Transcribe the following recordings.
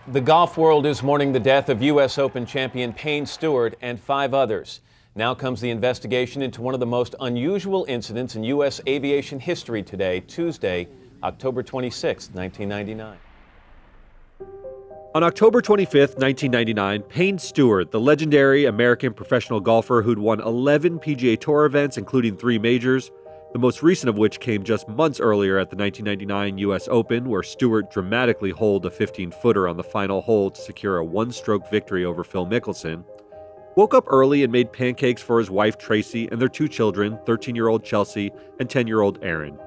The golf world is mourning the death of U.S. Open champion Payne Stewart and 5 others. Now comes the investigation into one of the most unusual incidents in U.S. aviation history today, Tuesday, October 26, 1999. On October 25, 1999, Payne Stewart, the legendary American professional golfer who'd won 11 PGA Tour events, including 3 majors, the most recent of which came just months earlier at the 1999 U.S. Open, where Stewart dramatically holed a 15-footer on the final hole to secure a one-stroke victory over Phil Mickelson, woke up early and made pancakes for his wife Tracy and their 2 children, 13-year-old Chelsea and 10-year-old Aaron.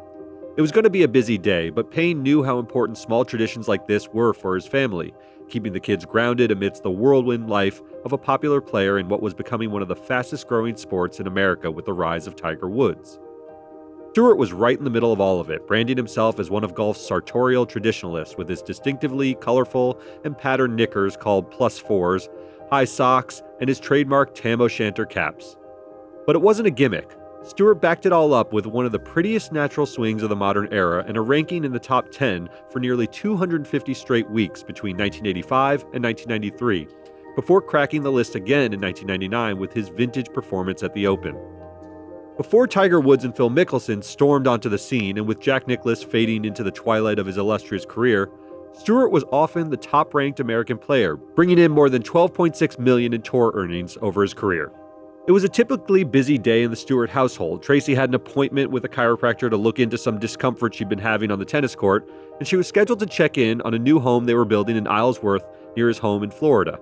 It was going to be a busy day, but Payne knew how important small traditions like this were for his family, keeping the kids grounded amidst the whirlwind life of a popular player in what was becoming one of the fastest-growing sports in America with the rise of Tiger Woods. Stewart was right in the middle of all of it, branding himself as one of golf's sartorial traditionalists with his distinctively colorful and patterned knickers called +4s, high socks, and his trademark Tam O'Shanter caps. But it wasn't a gimmick. Stewart backed it all up with one of the prettiest natural swings of the modern era and a ranking in the top 10 for nearly 250 straight weeks between 1985 and 1993, before cracking the list again in 1999 with his vintage performance at the Open. Before Tiger Woods and Phil Mickelson stormed onto the scene, and with Jack Nicklaus fading into the twilight of his illustrious career, Stewart was often the top-ranked American player, bringing in more than $12.6 million in tour earnings over his career. It was a typically busy day in the Stewart household. Tracy had an appointment with a chiropractor to look into some discomfort she'd been having on the tennis court, and she was scheduled to check in on a new home they were building in Islesworth near his home in Florida.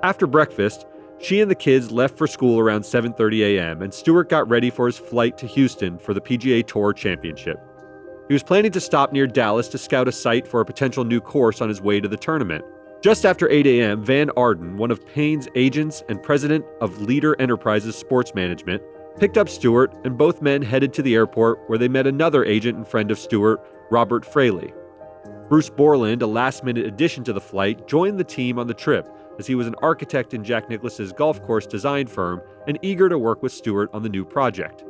After breakfast, she and the kids left for school around 7:30 a.m., and Stewart got ready for his flight to Houston for the PGA Tour Championship. He was planning to stop near Dallas to scout a site for a potential new course on his way to the tournament. Just after 8 a.m., Van Arden, one of Payne's agents and president of Leader Enterprises Sports Management, picked up Stewart, and both men headed to the airport where they met another agent and friend of Stewart, Robert Fraley. Bruce Borland, a last-minute addition to the flight, joined the team on the trip, as he was an architect in Jack Nicklaus's golf course design firm and eager to work with Stewart on the new project.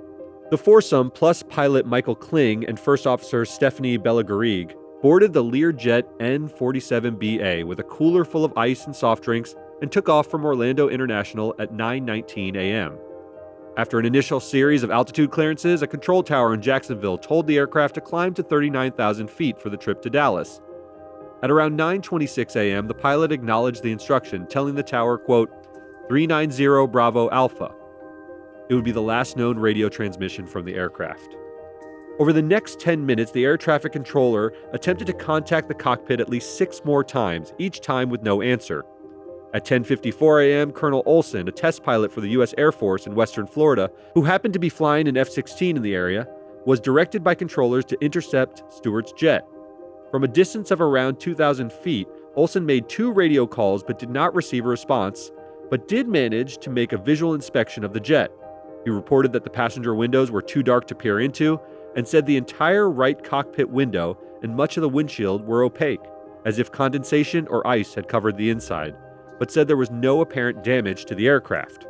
The foursome, plus pilot Michael Kling and First Officer Stephanie Bellagarigue, boarded the Learjet N47BA with a cooler full of ice and soft drinks and took off from Orlando International at 9:19 a.m. After an initial series of altitude clearances, a control tower in Jacksonville told the aircraft to climb to 39,000 feet for the trip to Dallas. At around 9:26 a.m., the pilot acknowledged the instruction, telling the tower, quote, 390 Bravo Alpha. It would be the last known radio transmission from the aircraft. Over the next 10 minutes, the air traffic controller attempted to contact the cockpit at least 6 more times, each time with no answer. At 10:54 a.m., Colonel Olson, a test pilot for the U.S. Air Force in Western Florida, who happened to be flying an F-16 in the area, was directed by controllers to intercept Stewart's jet. From a distance of around 2,000 feet, Olson made 2 radio calls but did not receive a response, but did manage to make a visual inspection of the jet. He reported that the passenger windows were too dark to peer into, and said the entire right cockpit window and much of the windshield were opaque, as if condensation or ice had covered the inside, but said there was no apparent damage to the aircraft.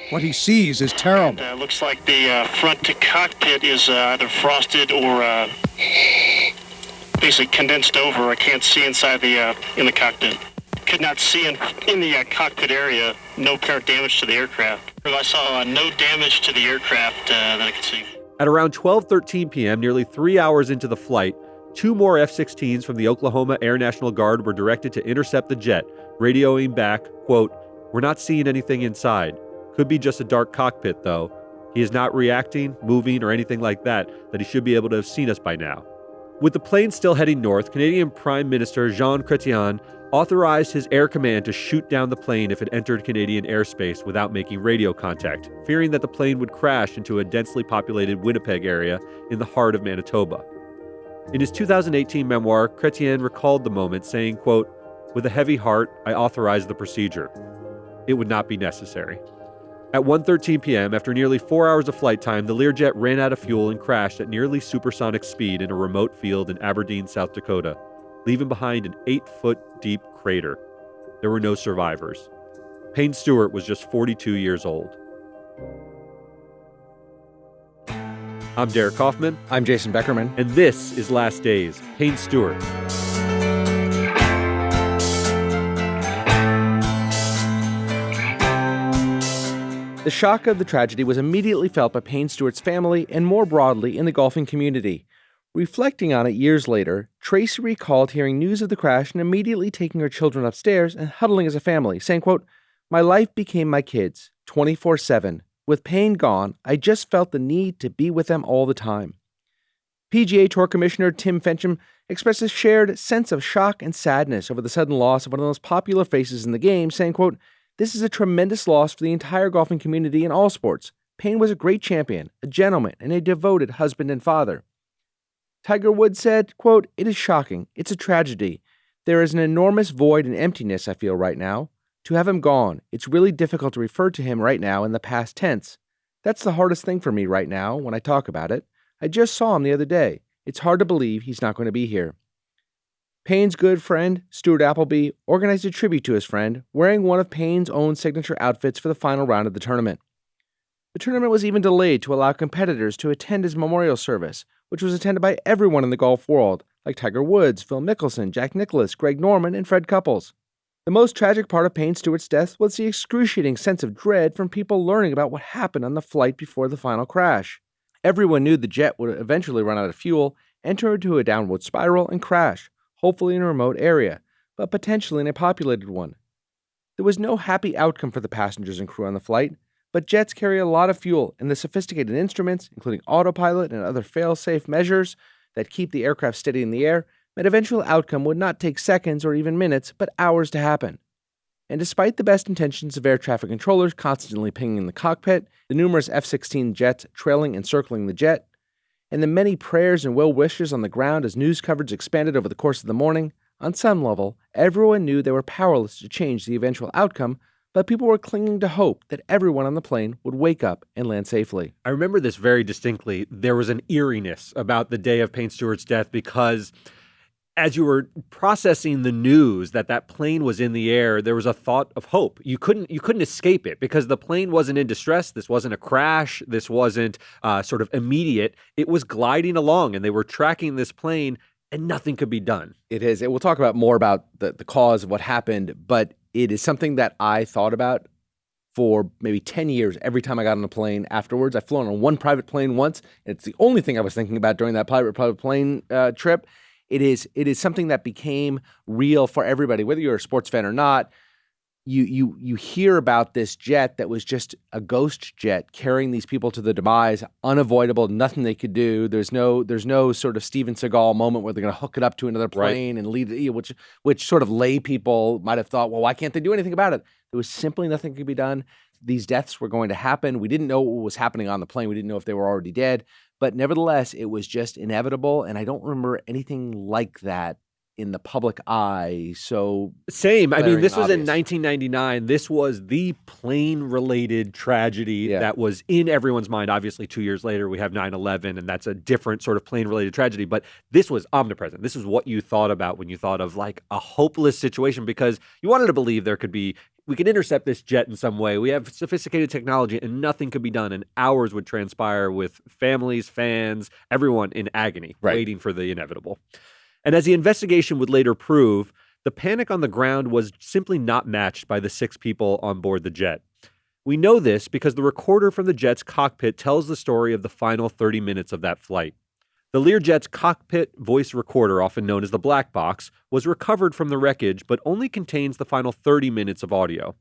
What he sees is terrible. It looks like the front to cockpit is either frosted or basically condensed over. I can't see inside in the cockpit. Could not see in the cockpit area. No apparent damage to the aircraft. I saw no damage to the aircraft that I could see. At around 12:13 p.m., nearly 3 hours into the flight, 2 more F-16s from the Oklahoma Air National Guard were directed to intercept the jet, radioing back, quote, we're not seeing anything inside. Could be just a dark cockpit, though. He is not reacting, moving, or anything like that he should be able to have seen us by now. With the plane still heading north, Canadian Prime Minister Jean Chrétien authorized his air command to shoot down the plane if it entered Canadian airspace without making radio contact, fearing that the plane would crash into a densely populated Winnipeg area in the heart of Manitoba. In his 2018 memoir, Chrétien recalled the moment, saying, quote, with a heavy heart, I authorized the procedure. It would not be necessary. At 1:13 p.m., after nearly 4 hours of flight time, the Learjet ran out of fuel and crashed at nearly supersonic speed in a remote field in Aberdeen, South Dakota, leaving behind an 8-foot-deep crater. There were no survivors. Payne Stewart was just 42 years old. I'm Derek Kaufman. I'm Jason Beckerman. And this is Last Days, Payne Stewart. The shock of the tragedy was immediately felt by Payne Stewart's family and more broadly in the golfing community. Reflecting on it years later, Tracy recalled hearing news of the crash and immediately taking her children upstairs and huddling as a family, saying, quote, "My life became my kids, 24/7. With Payne gone, I just felt the need to be with them all the time." PGA Tour Commissioner Tim Fencham expressed a shared sense of shock and sadness over the sudden loss of one of the most popular faces in the game, saying, quote, "This is a tremendous loss for the entire golfing community in all sports. Payne was a great champion, a gentleman, and a devoted husband and father." Tiger Woods said, quote, "It is shocking. It's a tragedy. There is an enormous void and emptiness I feel right now. To have him gone, it's really difficult to refer to him right now in the past tense. That's the hardest thing for me right now when I talk about it. I just saw him the other day. It's hard to believe he's not going to be here." Payne's good friend, Stuart Appleby, organized a tribute to his friend, wearing one of Payne's own signature outfits for the final round of the tournament. The tournament was even delayed to allow competitors to attend his memorial service, which was attended by everyone in the golf world, like Tiger Woods, Phil Mickelson, Jack Nicklaus, Greg Norman, and Fred Couples. The most tragic part of Payne Stewart's death was the excruciating sense of dread from people learning about what happened on the flight before the final crash. Everyone knew the jet would eventually run out of fuel, enter into a downward spiral, and crash, hopefully in a remote area, but potentially in a populated one. There was no happy outcome for the passengers and crew on the flight, but jets carry a lot of fuel, and the sophisticated instruments, including autopilot and other fail-safe measures that keep the aircraft steady in the air, meant eventual outcome would not take seconds or even minutes, but hours to happen. And despite the best intentions of air traffic controllers constantly pinging the cockpit, the numerous F-16 jets trailing and circling the jet, and the many prayers and well wishes on the ground as news coverage expanded over the course of the morning, on some level, everyone knew they were powerless to change the eventual outcome, but people were clinging to hope that everyone on the plane would wake up and land safely. I remember this very distinctly. There was an eeriness about the day of Payne Stewart's death because as you were processing the news that that plane was in the air, there was a thought of hope. You couldn't escape it because the plane wasn't in distress. This wasn't a crash. This wasn't sort of immediate. It was gliding along, and they were tracking this plane, and nothing could be done. It is. We'll talk about more about the cause of what happened, but it is something that I thought about for maybe 10 years every time I got on a plane afterwards. I've flown on one private plane once, and it's the only thing I was thinking about during that private plane trip. It is something that became real for everybody, whether you're a sports fan or not. You hear about this jet that was just a ghost jet carrying these people to the demise, unavoidable, nothing they could do. There's no sort of Steven Seagal moment where they're going to hook it up to another plane and lead it, which sort of lay people might have thought, well, why can't they do anything about it? There was simply nothing that could be done. These deaths were going to happen. We didn't know what was happening on the plane. We didn't know if they were already dead. But nevertheless, it was just inevitable, and I don't remember anything like that in the public eye. So same. I mean, this was in 1999. This was the plane-related tragedy that was in everyone's mind. Obviously, 2 years later, we have 9/11, and that's a different sort of plane-related tragedy. But this was omnipresent. This is what you thought about when you thought of like a hopeless situation because you wanted to believe we could intercept this jet in some way. We have sophisticated technology and nothing could be done. And hours would transpire with families, fans, everyone in agony, waiting for the inevitable. And as the investigation would later prove, the panic on the ground was simply not matched by the 6 people on board the jet. We know this because the recorder from the jet's cockpit tells the story of the final 30 minutes of that flight. The Learjet's cockpit voice recorder, often known as the black box, was recovered from the wreckage but only contains the final 30 minutes of audio.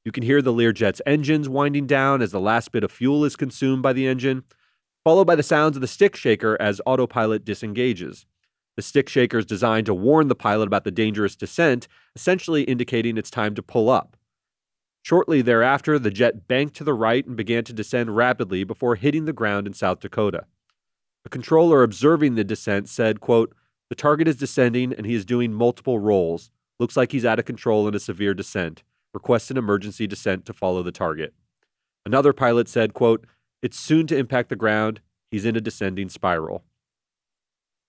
You can hear the Learjet's engines winding down as the last bit of fuel is consumed by the engine, followed by the sounds of the stick shaker as autopilot disengages. The stick shaker is designed to warn the pilot about the dangerous descent, essentially indicating it's time to pull up. Shortly thereafter, the jet banked to the right and began to descend rapidly before hitting the ground in South Dakota. A controller observing the descent said, quote, "The target is descending and he is doing multiple rolls. Looks like he's out of control in a severe descent. Request an emergency descent to follow the target." Another pilot said, quote, "It's soon to impact the ground. He's in a descending spiral."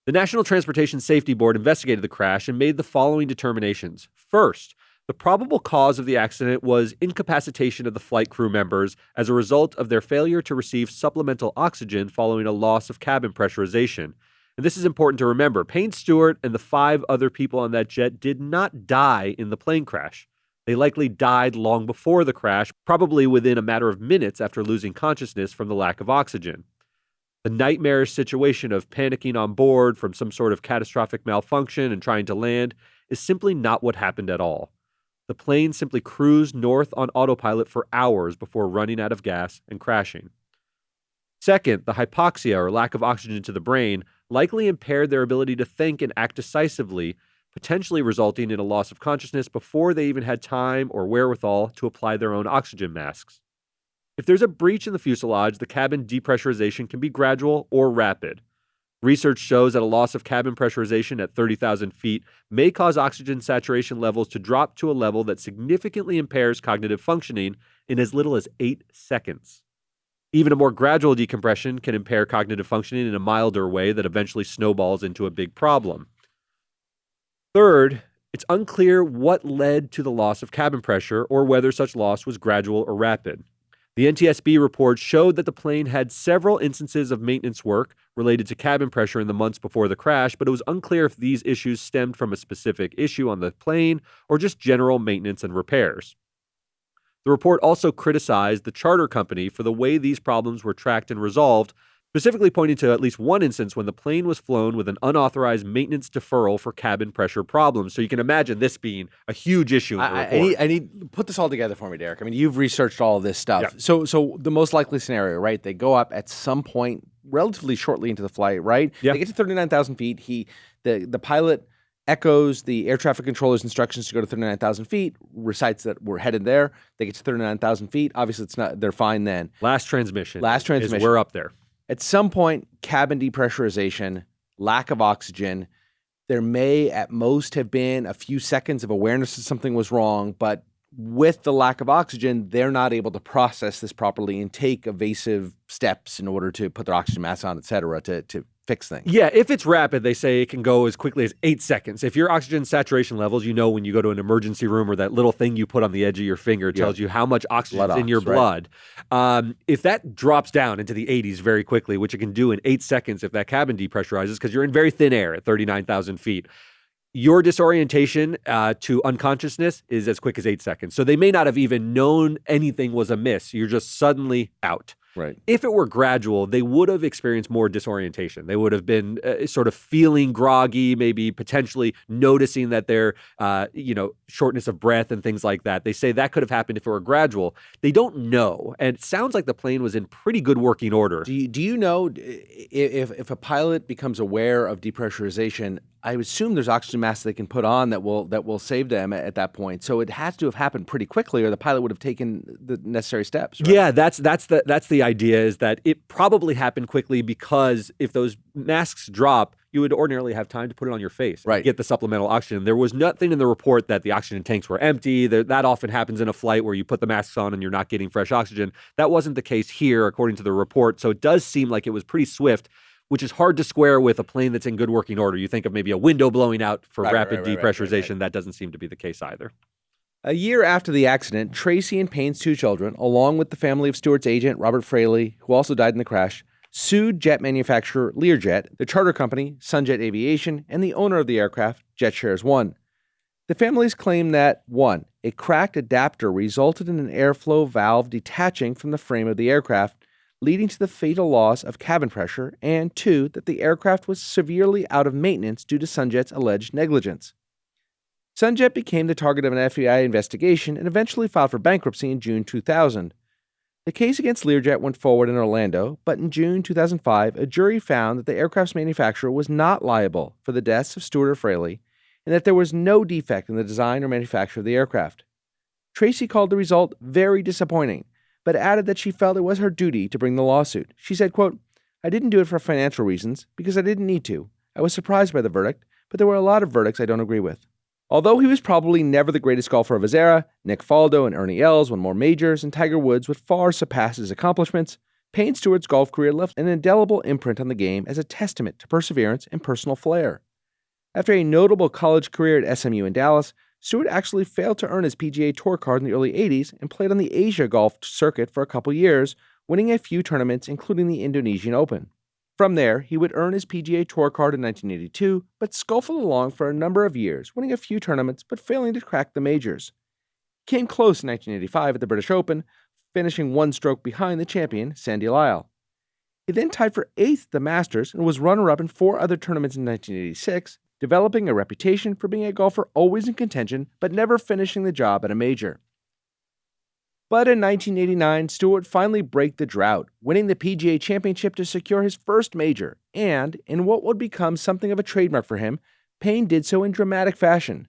The National Transportation Safety Board investigated the crash and made the following determinations. First, the probable cause of the accident was incapacitation of the flight crew members as a result of their failure to receive supplemental oxygen following a loss of cabin pressurization. And this is important to remember. Payne Stewart and the 5 other people on that jet did not die in the plane crash. They likely died long before the crash, probably within a matter of minutes after losing consciousness from the lack of oxygen. The nightmarish situation of panicking on board from some sort of catastrophic malfunction and trying to land is simply not what happened at all. The plane simply cruised north on autopilot for hours before running out of gas and crashing. Second, the hypoxia, or lack of oxygen to the brain, likely impaired their ability to think and act decisively, potentially resulting in a loss of consciousness before they even had time or wherewithal to apply their own oxygen masks. If there's a breach in the fuselage, the cabin depressurization can be gradual or rapid. Research shows that a loss of cabin pressurization at 30,000 feet may cause oxygen saturation levels to drop to a level that significantly impairs cognitive functioning in as little as 8 seconds. Even a more gradual decompression can impair cognitive functioning in a milder way that eventually snowballs into a big problem. Third, it's unclear what led to the loss of cabin pressure or whether such loss was gradual or rapid. The NTSB report showed that the plane had several instances of maintenance work related to cabin pressure in the months before the crash, but it was unclear if these issues stemmed from a specific issue on the plane or just general maintenance and repairs. The report also criticized the charter company for the way these problems were tracked and resolved, specifically pointing to at least one instance when the plane was flown with an unauthorized maintenance deferral for cabin pressure problems. So you can imagine this being a huge issue in the report. I need put this all together for me, Derek. I mean, you've researched all of this stuff. Yeah. So the most likely scenario, right? They go up at some point relatively shortly into the flight, right? Yeah. They get to 39,000 feet. The pilot echoes the air traffic controller's instructions to go to 39,000 feet, recites that we're headed there. They get to 39,000 feet. Obviously, they're fine then. Last transmission. Is we're up there. At some point, cabin depressurization, lack of oxygen. There may at most have been a few seconds of awareness that something was wrong, but with the lack of oxygen, they're not able to process this properly and take evasive steps in order to put their oxygen mask on, et cetera, to fix things. Yeah, if it's rapid, they say it can go as quickly as 8 seconds. If your oxygen saturation levels, you know when you go to an emergency room or that little thing you put on the edge of your finger tells you how much oxygen is in your blood. If that drops down into the 80s very quickly, which it can do in 8 seconds if that cabin depressurizes, because you're in very thin air at 39,000 feet, your disorientation to unconsciousness is as quick as 8 seconds. So they may not have even known anything was amiss. You're just suddenly out. Right. If it were gradual, they would have experienced more disorientation. They would have been sort of feeling groggy, maybe potentially noticing that their, shortness of breath and things like that. They say that could have happened if it were gradual. They don't know. And it sounds like the plane was in pretty good working order. Do you know if a pilot becomes aware of depressurization, I would assume there's oxygen masks they can put on that will save them at that point. So it has to have happened pretty quickly, or the pilot would have taken the necessary steps. Right? Yeah, that's the idea, is that it probably happened quickly, because if those masks drop, you would ordinarily have time to put it on your face, right, get the supplemental oxygen. There was nothing in the report that the oxygen tanks were empty. That often happens in a flight where you put the masks on and you're not getting fresh oxygen. That wasn't the case here, according to the report. So it does seem like it was pretty swift, which is hard to square with a plane that's in good working order. You think of maybe a window blowing out for rapid depressurization. That doesn't seem to be the case either. A year after the accident, Tracy and Payne's two children, along with the family of Stewart's agent, Robert Fraley, who also died in the crash, sued jet manufacturer Learjet, the charter company, Sunjet Aviation, and the owner of the aircraft, JetShares One. The families claim that, 1, a cracked adapter resulted in an airflow valve detaching from the frame of the aircraft, leading to the fatal loss of cabin pressure, and 2, that the aircraft was severely out of maintenance due to Sunjet's alleged negligence. Sunjet became the target of an FBI investigation and eventually filed for bankruptcy in June 2000. The case against Learjet went forward in Orlando, but in June 2005, a jury found that the aircraft's manufacturer was not liable for the deaths of Stewart or Fraley, and that there was no defect in the design or manufacture of the aircraft. Tracy called the result very disappointing, but added that she felt it was her duty to bring the lawsuit. She said, quote, "I didn't do it for financial reasons, because I didn't need to. I was surprised by the verdict, but there were a lot of verdicts I don't agree with." Although he was probably never the greatest golfer of his era, Nick Faldo and Ernie Els won more majors, and Tiger Woods would far surpass his accomplishments, Payne Stewart's golf career left an indelible imprint on the game as a testament to perseverance and personal flair. After a notable college career at SMU in Dallas, Stewart actually failed to earn his PGA Tour card in the early 80s and played on the Asia golf circuit for a couple years, winning a few tournaments, including the Indonesian Open. From there, he would earn his PGA Tour card in 1982, but scuffled along for a number of years, winning a few tournaments but failing to crack the majors. Came close in 1985 at the British Open, finishing one stroke behind the champion, Sandy Lyle. He then tied for 8th at the Masters and was runner-up in 4 other tournaments in 1986, developing a reputation for being a golfer always in contention but never finishing the job at a major. But in 1989, Stewart finally broke the drought, winning the PGA Championship to secure his first major, and, in what would become something of a trademark for him, Payne did so in dramatic fashion.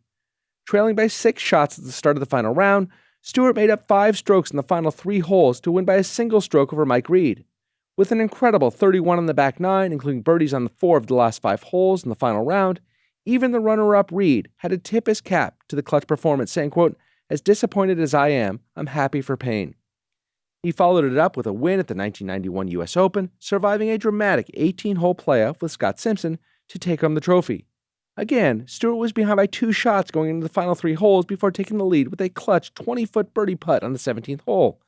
Trailing by 6 shots at the start of the final round, Stewart made up 5 strokes in the final 3 holes to win by a single stroke over Mike Reed. With an incredible 31 on the back 9, including birdies on the 4 of the last 5 holes in the final round, even the runner-up Reed had to tip his cap to the clutch performance, saying, quote, "As disappointed as I am, I'm happy for Payne." He followed it up with a win at the 1991 U.S. Open, surviving a dramatic 18-hole playoff with Scott Simpson to take home the trophy. Again, Stewart was behind by 2 shots going into the final 3 holes before taking the lead with a clutch 20-foot birdie putt on the 17th hole.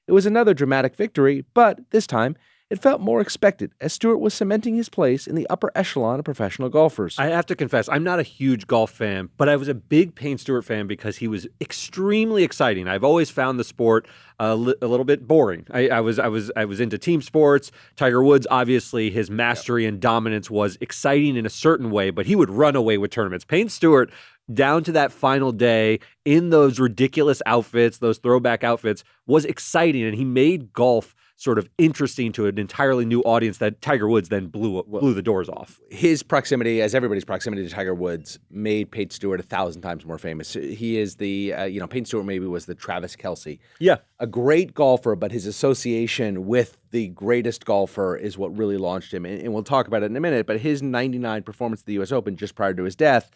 It was another dramatic victory, but this time, it felt more expected as Stewart was cementing his place in the upper echelon of professional golfers. I have to confess, I'm not a huge golf fan, but I was a big Payne Stewart fan because he was extremely exciting. I've always found the sport a little bit boring. I was into team sports. Tiger Woods, obviously, his mastery and dominance was exciting in a certain way, but he would run away with tournaments. Payne Stewart, down to that final day in those ridiculous outfits, those throwback outfits, was exciting, and he made golf sort of interesting to an entirely new audience that Tiger Woods then blew the doors off. His proximity, as everybody's proximity to Tiger Woods, made Payne Stewart 1,000 times more famous. He is the, Payne Stewart maybe was the Travis Kelce. Yeah. A great golfer, but his association with the greatest golfer is what really launched him. And we'll talk about it in a minute, but his 99 performance at the U.S. Open just prior to his death,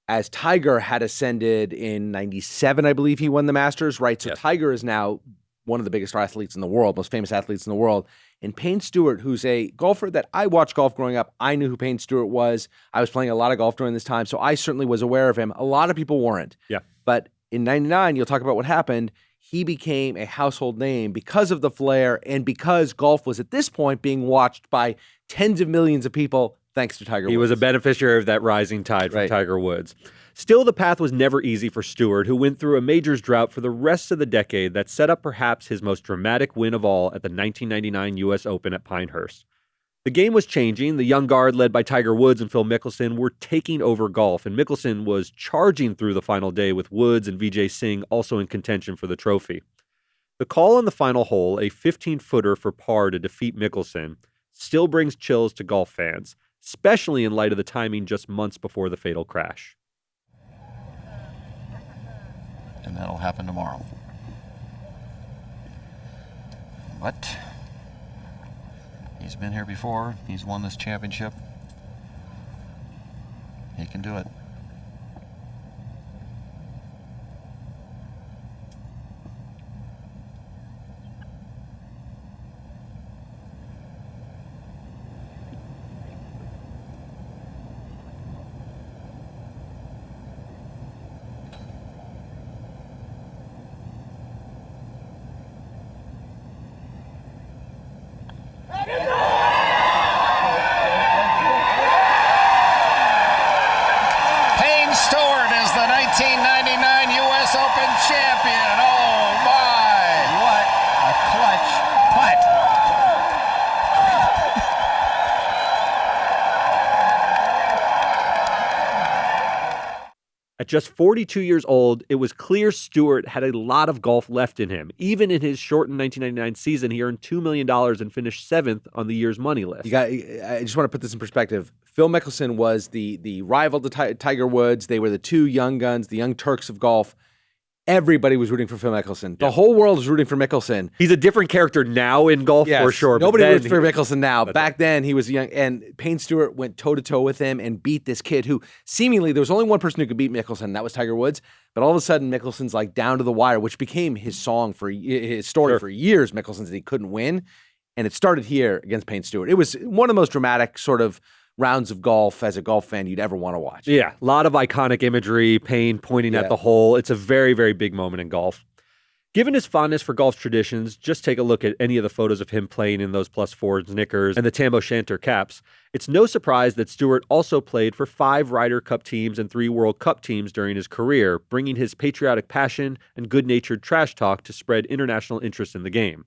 as Tiger had ascended in 97, I believe he won the Masters, right? So yes. Tiger is now one of the biggest athletes in the world, most famous athletes in the world. And Payne Stewart, who's a golfer that I watched golf growing up, I knew who Payne Stewart was. I was playing a lot of golf during this time, so I certainly was aware of him. A lot of people weren't. Yeah. But in 99, you'll talk about what happened. He became a household name because of the flair and because golf was at this point being watched by tens of millions of people thanks to Tiger Woods. He was a beneficiary of that rising tide from Tiger Woods. Still, the path was never easy for Stewart, who went through a majors drought for the rest of the decade that set up perhaps his most dramatic win of all at the 1999 U.S. Open at Pinehurst. The game was changing. The young guard led by Tiger Woods and Phil Mickelson were taking over golf, and Mickelson was charging through the final day with Woods and Vijay Singh also in contention for the trophy. The call on the final hole, a 15-footer for par to defeat Mickelson, still brings chills to golf fans, especially in light of the timing just months before the fatal crash. And that'll happen tomorrow. But he's been here before. He's won this championship. He can do it. Payne Stewart is the 1999 U.S. Open champion. Oh my! What a clutch putt! At just 42 years old, it was clear Stewart had a lot of golf left in him. Even in his shortened 1999 season, he earned $2 million and finished 7th on the year's money list. I just want to put this in perspective. Phil Mickelson was the rival to Tiger Woods. They were the two young guns, the young Turks of golf. Everybody was rooting for Phil Mickelson. The whole world was rooting for Mickelson. He's a different character now in golf, for sure. Nobody roots for Mickelson now. Back then, he was young, and Payne Stewart went toe-to-toe with him and beat this kid who seemingly, there was only one person who could beat Mickelson, and that was Tiger Woods. But all of a sudden, Mickelson's like down to the wire, which became his story for years. Mickelson said he couldn't win, and it started here against Payne Stewart. It was one of the most dramatic sort of rounds of golf as a golf fan you'd ever want to watch. Yeah, a lot of iconic imagery, Payne pointing at the hole. It's a very, very big moment in golf. Given his fondness for golf traditions, just take a look at any of the photos of him playing in those +4s knickers and the Tam O'Shanter caps. It's no surprise that Stewart also played for 5 Ryder Cup teams and 3 World Cup teams during his career, bringing his patriotic passion and good-natured trash talk to spread international interest in the game.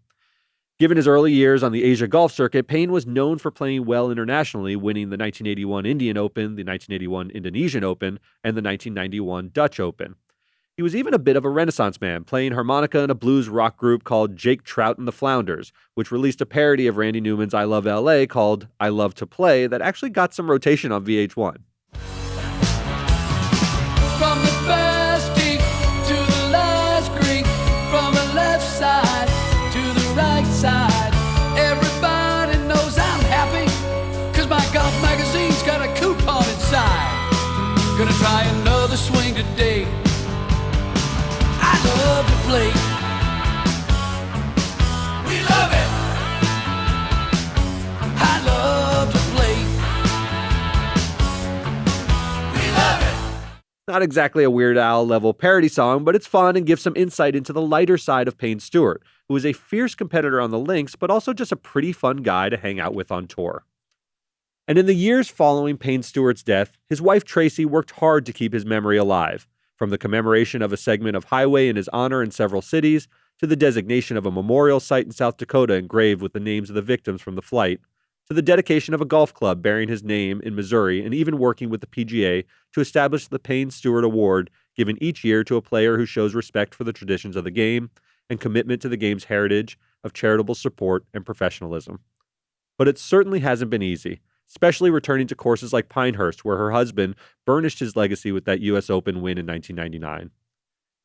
Given his early years on the Asia golf circuit, Payne was known for playing well internationally, winning the 1981 Indian Open, the 1981 Indonesian Open, and the 1991 Dutch Open. He was even a bit of a Renaissance man, playing harmonica in a blues rock group called Jake Trout and the Flounders, which released a parody of Randy Newman's I Love L.A. called I Love to Play that actually got some rotation on VH1. From the first tee to the last green, from the left side to the right side, everybody knows I'm happy, 'cause my golf magazine's got a coupon inside. Gonna try another swing today. I love to play. We love it. I love to play. We love it. Not exactly a Weird Al level parody song, but it's fun and gives some insight into the lighter side of Payne Stewart, who is a fierce competitor on the links, but also just a pretty fun guy to hang out with on tour. And in the years following Payne Stewart's death, his wife Tracy worked hard to keep his memory alive. From the commemoration of a segment of highway in his honor in several cities, to the designation of a memorial site in South Dakota engraved with the names of the victims from the flight, to the dedication of a golf club bearing his name in Missouri, and even working with the PGA to establish the Payne Stewart Award, given each year to a player who shows respect for the traditions of the game and commitment to the game's heritage of charitable support and professionalism. But it certainly hasn't been easy, especially returning to courses like Pinehurst, where her husband burnished his legacy with that U.S. Open win in 1999.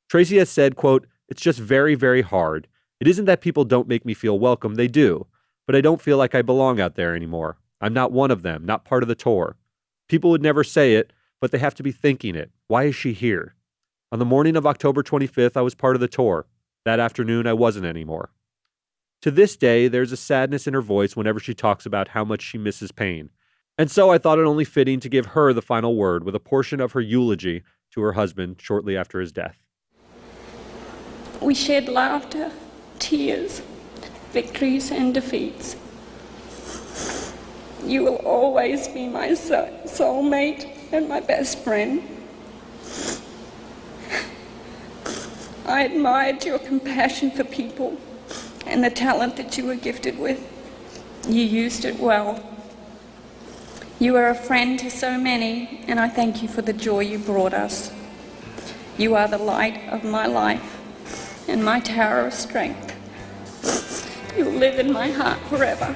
Tracy has said, quote, "It's just very, very hard. It isn't that people don't make me feel welcome, they do. But I don't feel like I belong out there anymore. I'm not one of them, not part of the tour. People would never say it, but they have to be thinking it. Why is she here? On the morning of October 25th, I was part of the tour. That afternoon, I wasn't anymore." To this day, there's a sadness in her voice whenever she talks about how much she misses Payne. And so I thought it only fitting to give her the final word with a portion of her eulogy to her husband shortly after his death. We shared laughter, tears, victories and defeats. You will always be my soulmate and my best friend. I admired your compassion for people and the talent that you were gifted with. You used it well. You are a friend to so many, and I thank you for the joy you brought us. You are the light of my life and my tower of strength. You'll live in my heart forever.